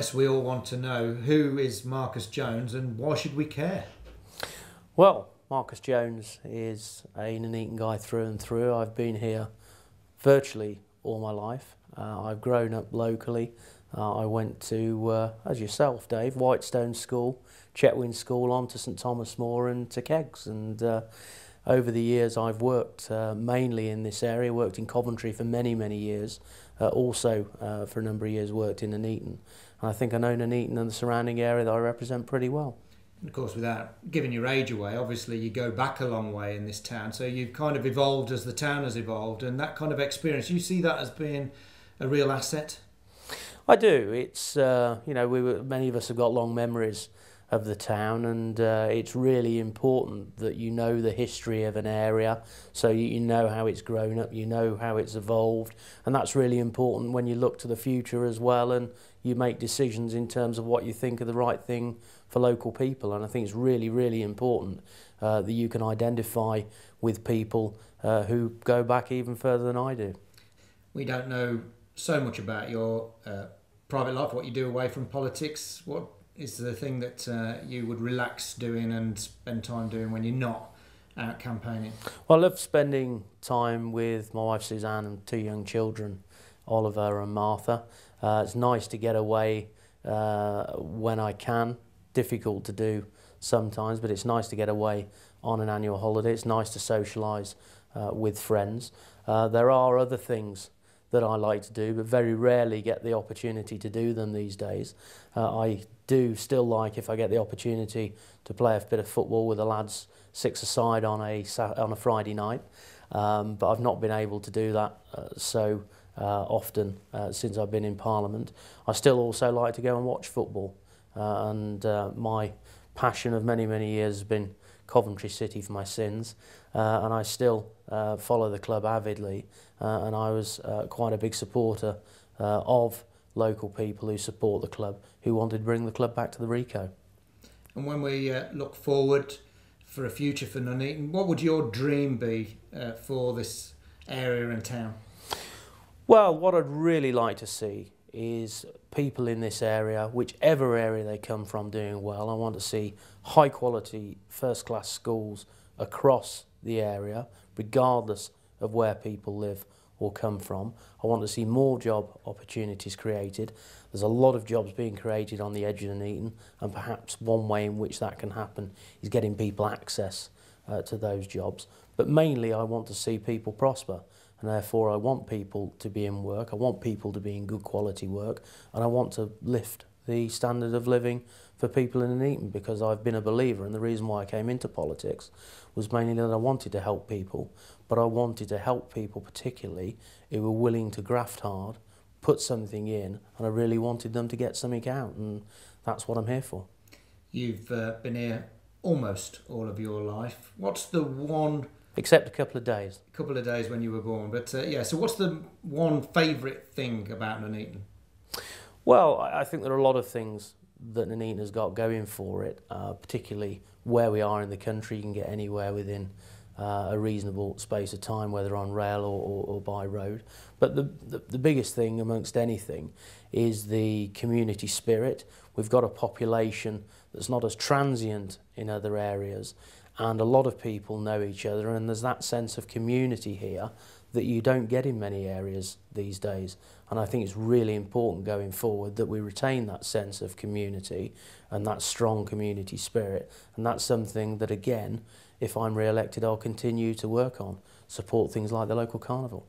guess we all want to know, who is Marcus Jones and why should we care? Well, Marcus Jones is a Nuneaton guy through and through. I've been here virtually all my life. I've grown up locally. I went to, as yourself, Dave, Whitestone School, Chetwynd School, on to St Thomas More and to Keggs. And over the years I've worked mainly in this area, worked in Coventry for many, many years. Also, for a number of years, worked in Nuneaton. And I think I know Nuneaton and the surrounding area that I represent pretty well. And of course, without giving your age away, obviously you go back a long way in this town, so you've kind of evolved as the town has evolved, and that kind of experience, you see that as being a real asset? I do. It's, you know, many of us have got long memories of the town, and it's really important that you know the history of an area, so you know how it's grown up, you know how it's evolved, and that's really important when you look to the future as well, and you make decisions in terms of what you think are the right thing for local people. And I think it's really, really important that you can identify with people who go back even further than I do. We don't know so much about your private life, what you do away from politics. What is the thing that you would relax doing and spend time doing when you're not out campaigning? Well, I love spending time with my wife Suzanne and two young children, Oliver and Martha. It's nice to get away when I can. Difficult to do sometimes, but it's nice to get away on an annual holiday. It's nice to socialise with friends. There are other things that I like to do, but very rarely get the opportunity to do them these days. I do still like, if I get the opportunity, to play a bit of football with the lads six-a-side on a Friday night, but I've not been able to do that so often since I've been in Parliament. I still also like to go and watch football, and my passion of many, many years has been Coventry City for my sins, and I still follow the club avidly, and I was quite a big supporter of local people who support the club, who wanted to bring the club back to the Rico. And when we look forward for a future for Nuneaton, what would your dream be for this area and town? Well, what I'd really like to see is people in this area, whichever area they come from, doing well. I want to see high quality first class schools across the area, regardless of where people live or come from. I want to see more job opportunities created. There's a lot of jobs being created on the edge of Nuneaton, and perhaps one way in which that can happen is getting people access to those jobs. But mainly I want to see people prosper, and therefore I want people to be in work, I want people to be in good quality work, and I want to lift the standard of living for people in Nuneaton, because I've been a believer, and the reason why I came into politics was mainly that I wanted to help people, but I wanted to help people particularly who were willing to graft hard, put something in, and I really wanted them to get something out, and that's what I'm here for. You've been here almost all of your life. What's the one... Except a couple of days. A couple of days when you were born, but yeah, so what's the one favourite thing about Nuneaton? Well, I think there are a lot of things that Nuneaton has got going for it, particularly where we are in the country. You can get anywhere within a reasonable space of time, whether on rail or by road. But the biggest thing amongst anything is the community spirit. We've got a population that's not as transient in other areas, and a lot of people know each other, and there's that sense of community here that you don't get in many areas these days. And I think it's really important going forward that we retain that sense of community and that strong community spirit, and that's something that, again, if I'm re-elected, I'll continue to work on. Support things like the local carnival.